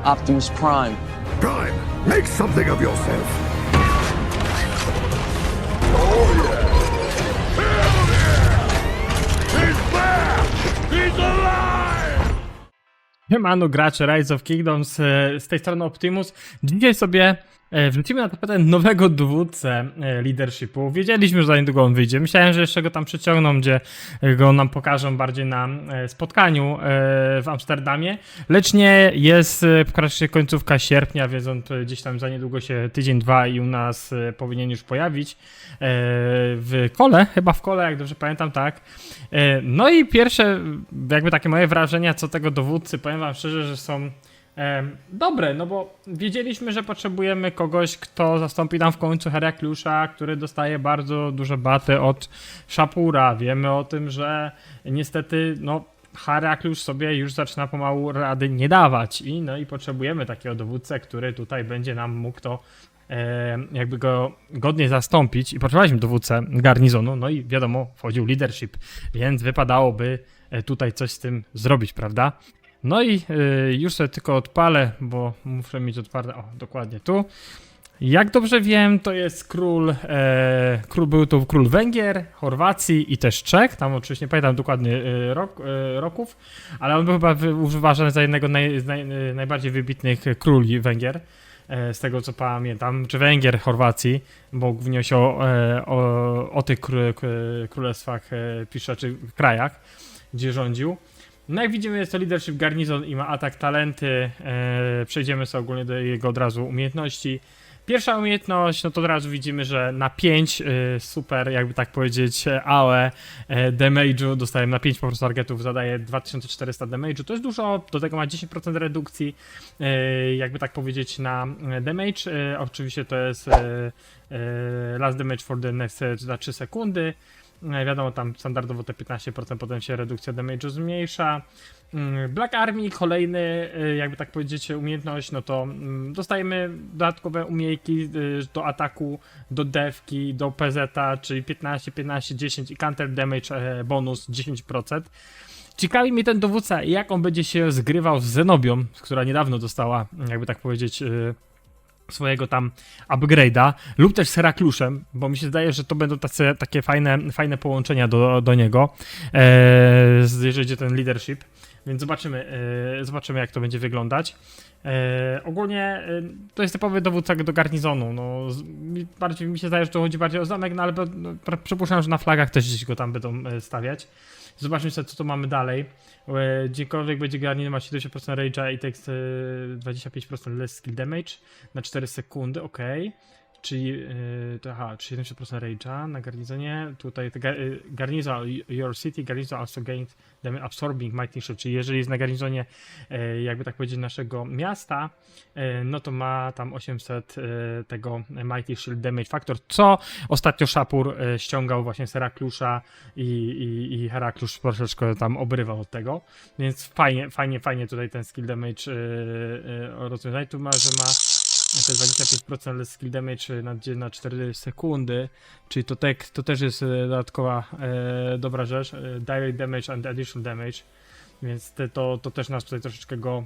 Optimus Prime. Prime, make something of yourself. Siemano gracze Rise of Kingdoms, z tej strony Optimus. Dzisiaj sobie wrzucimy na tapetę nowego dowódcę leadershipu. Wiedzieliśmy, że za niedługo on wyjdzie. Myślałem, że jeszcze go tam przyciągną, gdzie go nam pokażą bardziej na spotkaniu w Amsterdamie. Lecz nie, jest praktycznie końcówka sierpnia, więc on gdzieś tam za niedługo się tydzień, dwa i u nas powinien już pojawić w kole, chyba w kole, jak dobrze pamiętam, tak. No i pierwsze jakby takie moje wrażenia co tego dowódcy, powiem wam szczerze, że są dobre, no bo wiedzieliśmy, że potrzebujemy kogoś, kto zastąpi nam w końcu Heraklusza, który dostaje bardzo duże baty od Szapura. Wiemy o tym, że niestety, no, Heraklusz sobie już zaczyna pomału rady nie dawać i potrzebujemy takiego dowódcę, który tutaj będzie nam mógł to jakby go godnie zastąpić i potrzebowaliśmy dowódcę garnizonu, no i wiadomo, wchodził leadership, więc wypadałoby tutaj coś z tym zrobić, prawda? No i już sobie tylko odpalę, bo muszę mieć otwarte, o, dokładnie tu. Jak dobrze wiem, to jest był to król Węgier, Chorwacji i też Czech, tam oczywiście nie pamiętam dokładnie roków, ale on był chyba uważany za jednego z najbardziej wybitnych króli Węgier, z tego co pamiętam, czy Węgier, Chorwacji, bo głównie się o tych królestwach pisze, czy krajach, gdzie rządził. No jak widzimy, jest to leadership garnizon i ma atak talenty. Przejdziemy sobie ogólnie do jego od razu umiejętności. Pierwsza umiejętność, no to od razu widzimy, że na 5 super, jakby tak powiedzieć, AOE damage'u dostajemy na 5 po prostu targetów, zadaje 2400 damage'u, to jest dużo, do tego ma 10% redukcji, jakby tak powiedzieć, na damage. Oczywiście to jest last damage for the next za 3 sekundy. Wiadomo, tam standardowo te 15%, potem się redukcja damage'u zmniejsza. Black Army, kolejny, jakby tak powiedzieć, umiejętność, no to dostajemy dodatkowe umiejki do ataku, do dewki, do PZ-a, czyli 15, 15, 10 i counter damage bonus 10%. Ciekawi mnie ten dowódca, jak on będzie się zgrywał z Zenobią, która niedawno dostała, jakby tak powiedzieć, swojego tam upgrade'a, lub też z Herakluszem, bo mi się zdaje, że to będą takie fajne połączenia do niego, jeżeli idzie ten leadership, więc zobaczymy jak to będzie wyglądać. Ogólnie to jest typowy dowódca do garnizonu, no, bardziej mi się zdaje, że to chodzi bardziej o zamek, no ale przypuszczam, że na flagach też gdzieś go tam będą stawiać. Zobaczmy sobie, co tu mamy dalej. Gdziekolwiek będzie garnizon, ma 70% rage'a i tekst 25% less skill damage na 4 sekundy, ok. Czyli, czyli 70% rage'a na garnizonie. Tutaj garnizon, your city, garnizon also gained damage absorbing mighty shield, czyli jeżeli jest na garnizonie, jakby tak powiedzieć, naszego miasta, no to ma tam 800 tego mighty shield damage factor, co ostatnio Szapur ściągał właśnie z Heraklusza i Heraklusz troszeczkę tam obrywał od tego, więc fajnie tutaj ten skill damage rozwiązać. Tu ma, że ma te 25% skill damage na 4 sekundy, czyli to też jest dodatkowa dobra rzecz. Direct damage and additional damage, więc to też nas tutaj troszeczkę go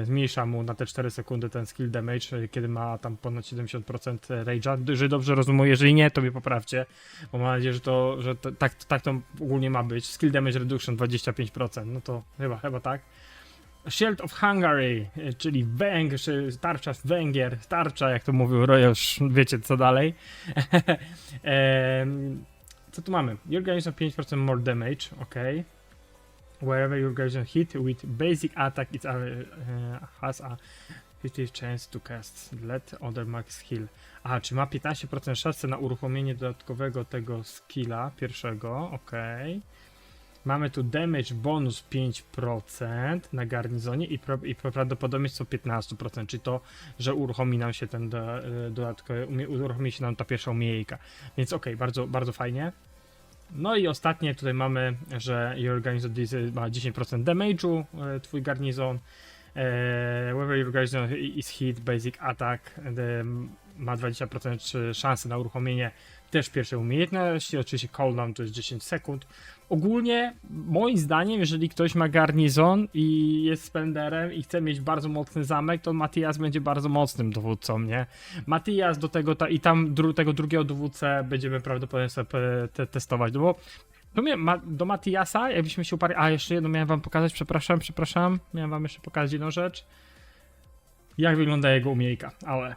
zmniejsza mu na te 4 sekundy ten skill damage, kiedy ma tam ponad 70% rage'a. Jeżeli dobrze rozumiem, jeżeli nie, to mnie poprawcie, bo mam nadzieję, że tak to ogólnie ma być. Skill damage reduction 25%, no to chyba tak. Shield of Hungary, czyli tarcza z Węgier, tarcza, jak to mówił, już wiecie co dalej. Co tu mamy? Your garrison 5% more damage, ok. Wherever your garrison hit with basic attack, it has a 50 chance to cast. Let other max heal. Aha, czy ma 15% szansy na uruchomienie dodatkowego tego skilla pierwszego, ok. Mamy tu damage bonus 5% na garnizonie i prawdopodobieństwo 15%, czyli to, że uruchomi nam się ten dodatkowy, uruchomi się nam ta pierwsza umiejka. Więc okej, bardzo fajnie. No i ostatnie tutaj mamy, że your garnizon ma 10% damage'u, twój garnizon. Whenever your garrison is hit basic attack, ma 20% szansy na uruchomienie też pierwsze umiejętności, oczywiście cooldown to jest 10 sekund. Ogólnie, moim zdaniem, jeżeli ktoś ma garnizon i jest spenderem i chce mieć bardzo mocny zamek, to Matias będzie bardzo mocnym dowódcą, nie? Matias do tego, i tam tego drugiego dowódcę będziemy prawdopodobnie sobie testować, no bo w sumie do Matiasa, jakbyśmy się uparli... A, jeszcze jedno miałem wam pokazać, przepraszam. Miałem wam jeszcze pokazać jedną rzecz. Jak wygląda jego umiejka, ale...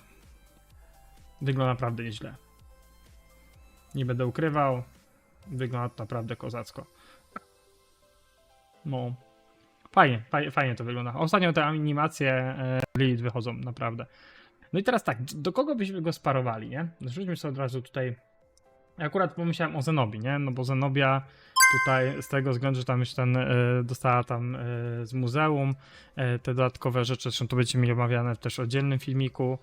Wygląda naprawdę nieźle. Nie będę ukrywał. Wygląda to naprawdę kozacko. No. Fajnie to wygląda. Ostatnio te animacje Lilith wychodzą, naprawdę. No i teraz tak, do kogo byśmy go sparowali, nie? Rzućmy sobie od razu tutaj... Akurat pomyślałem o Zenobii, nie? No bo Zenobia tutaj z tego względu, że tam już dostała tam z muzeum te dodatkowe rzeczy, zresztą to będziecie mieli omawiane też w oddzielnym filmiku.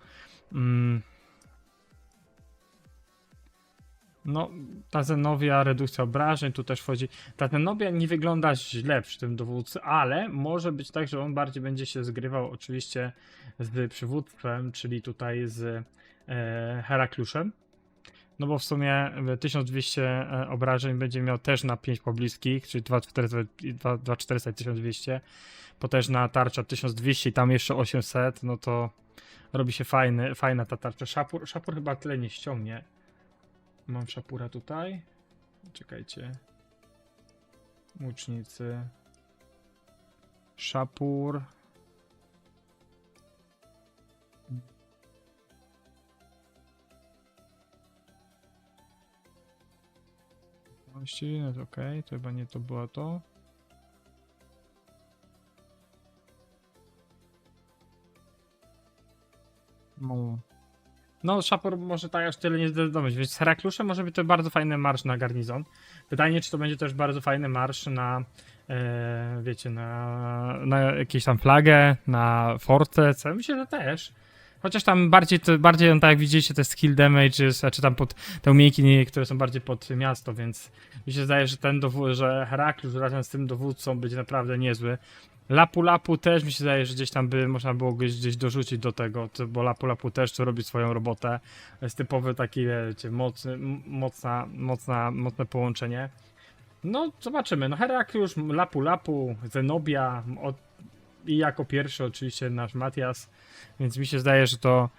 No, ta Zenobia, redukcja obrażeń, tu też wchodzi. Ta Zenobia nie wygląda źle przy tym dowódcy, ale może być tak, że on bardziej będzie się zgrywał oczywiście z przywództwem, czyli tutaj z Herakluszem. No bo w sumie 1200 obrażeń będzie miał też na 5 pobliskich, czyli 2400 i 1200. Potężna tarcza 1200 i tam jeszcze 800, no to robi się fajna ta tarcza. Szapur chyba tyle nie ściągnie. Mam szapura tutaj. Czekajcie. Łucznicy. Szapur. No okej, to chyba nie to było to. No, Szapur może tak aż tyle nie zdecydować, więc z Herakluszem może być to bardzo fajny marsz na garnizon. Pytanie, czy to będzie też bardzo fajny marsz na, wiecie, na jakieś tam flagę, na fortecę. Myślę, że też. Chociaż tam bardziej tak jak widzieliście, te skill damage, czy tam pod te umiejętności, które są bardziej pod miasto, więc mi się zdaje, że że Heraklusz razem z tym dowódcą będzie naprawdę niezły. Lapu też mi się zdaje, że gdzieś tam by można było gdzieś dorzucić do tego, bo Lapu też to robi swoją robotę. Jest typowy taki, wiecie, mocne połączenie. No, zobaczymy. No, Heraklusz, Lapu, Zenobia i jako pierwszy oczywiście nasz Matias, więc mi się zdaje, że to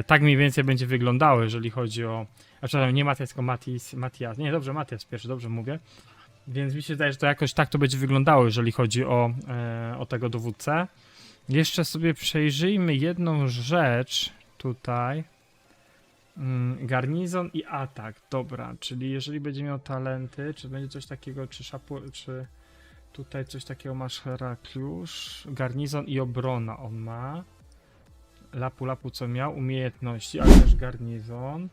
tak mniej więcej będzie wyglądało, jeżeli chodzi o... Przepraszam, nie Matias, tylko Matias. Nie, dobrze, Matias pierwszy, dobrze mówię. Więc mi się zdaje, że to jakoś tak to będzie wyglądało, jeżeli chodzi o tego dowódcę. Jeszcze sobie przejrzyjmy jedną rzecz tutaj. Garnizon i atak. Dobra, czyli jeżeli będzie miał talenty, czy będzie coś takiego, czy tutaj coś takiego masz Heraklusz. Garnizon i obrona on ma. Lapu co miał? Umiejętności, ale też garnizon.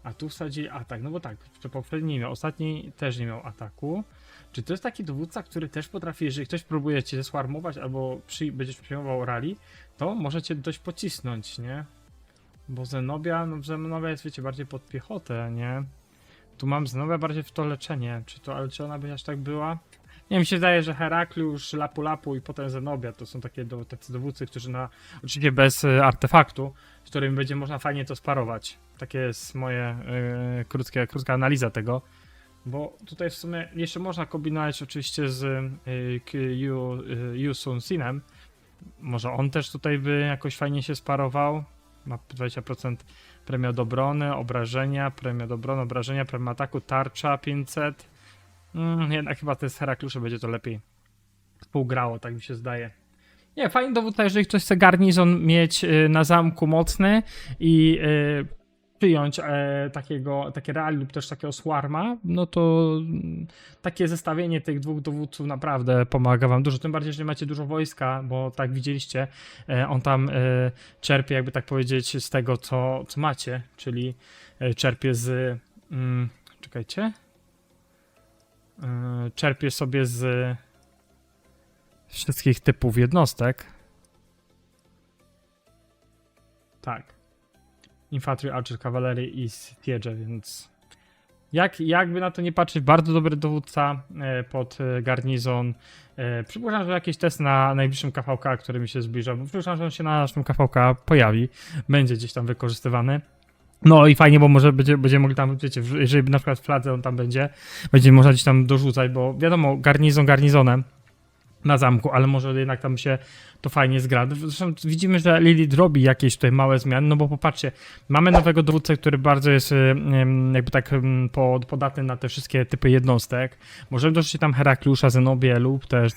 A tu wsadzili atak, no bo tak, poprzedni nie miał, ostatni też nie miał ataku. Czy to jest taki dowódca, który też potrafi, jeżeli ktoś próbuje cię zeswarmować albo będziesz przyjmował rally, to możecie dość pocisnąć, nie? Bo Zenobia, no Zenobia jest, wiecie, bardziej pod piechotę, nie? Tu mam Zenobia bardziej w to leczenie, ale czy ona by aż tak była? Nie wiem, mi się zdaje, że Heraklusz, Lapu i potem Zenobia to są tacy dowódcy, którzy oczywiście bez artefaktu, z którymi będzie można fajnie to sparować. Takie jest moje krótka analiza tego. Bo tutaj w sumie jeszcze można kombinować oczywiście z Yu Sun Sinem. Może on też tutaj by jakoś fajnie się sparował. Ma 20% premia do obrony, obrażenia, premia do obrony, obrażenia, premia ataku, tarcza 500. Jednak chyba to z Herakluszem będzie to lepiej współgrało, tak mi się zdaje. Nie, fajny dowód, jeżeli ktoś chce garnizon mieć na zamku mocny i przyjąć takie rally lub też takiego swarma, no to takie zestawienie tych dwóch dowódców naprawdę pomaga wam dużo, tym bardziej, jeżeli macie dużo wojska, bo tak widzieliście, on tam czerpie, jakby tak powiedzieć, z tego, co macie, czyli czerpie z... czekajcie... czerpie sobie z wszystkich typów jednostek. Tak. Infantry, Archer, Cavalry i Siege, więc jakby na to nie patrzeć, bardzo dobry dowódca pod garnizon. Przypuszczam, że jakiś test na najbliższym KVK, który mi się zbliża, bo przypuszczam, że on się na naszym KVK pojawi, będzie gdzieś tam wykorzystywany. No i fajnie, bo może będziemy mogli tam, wiecie, jeżeli na przykład w fladze on tam będzie można gdzieś tam dorzucać, bo wiadomo, garnizonem na zamku, ale może jednak tam się to fajnie zgra. Zresztą widzimy, że Lilith robi jakieś tutaj małe zmiany, no bo popatrzcie, mamy nowego dowódcę, który bardzo jest jakby tak podatny na te wszystkie typy jednostek. Możemy dorzucić tam Herakliusza, Zenobię lub też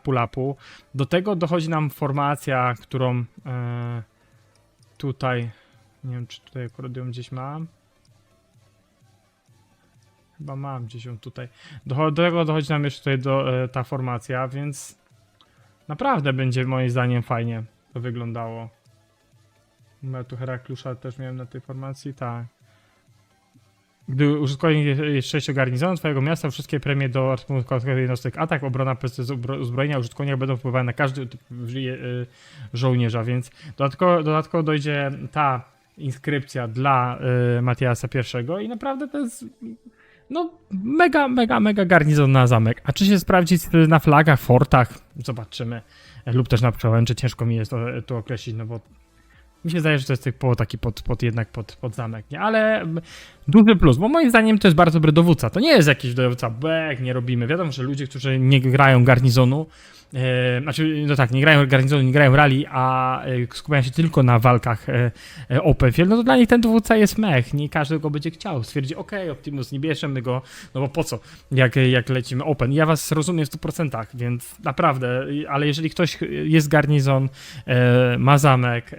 Lapu. Do tego dochodzi nam formacja, którą tutaj, nie wiem czy tutaj akurat ją gdzieś mam. Chyba mam gdzieś ją tutaj. Do tego dochodzi nam jeszcze tutaj ta formacja, więc naprawdę będzie moim zdaniem fajnie to wyglądało. Ja tu Herakliusza też miałem na tej formacji, tak. Gdy użytkownik jest 6 garnizonów twojego miasta, wszystkie premie do jednostek atak, obrona, uzbrojenia użytkownika będą wpływały na każdy typ żołnierza, więc dodatkowo dojdzie ta inskrypcja dla Matiasa I i naprawdę to jest no mega garnizon na zamek. A czy się sprawdzi na flagach, fortach? Zobaczymy. Lub też na przełęczy, ciężko mi jest to określić, no bo mi się zdaje, że to jest taki pod zamek, nie? Ale duży plus, bo moim zdaniem to jest bardzo dobry dowódca. To nie jest jakiś dowódca, nie robimy. Wiadomo, że ludzie, którzy nie grają garnizonu, znaczy, no tak, nie grają garnizonu, nie grają rally, a skupiają się tylko na walkach open field, no to dla nich ten dowódca jest mech. Nie każdy go będzie chciał. Stwierdzi, okej, Optimus, nie bierzemy go, no bo po co, jak lecimy open. Ja was rozumiem w 100%, więc naprawdę, ale jeżeli ktoś jest garnizon, ma zamek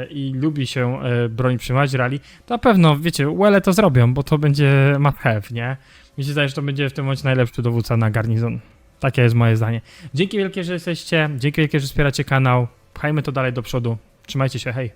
i lubi się broń trzymać rally, to na pewno, wiecie, Wele to zrobią, bo to będzie must have, nie? Mi się zdaje, że to będzie w tym momencie najlepszy dowódca na garnizon. Takie jest moje zdanie. Dzięki wielkie, że jesteście, dzięki wielkie, że wspieracie kanał. Pchajmy to dalej do przodu. Trzymajcie się, hej.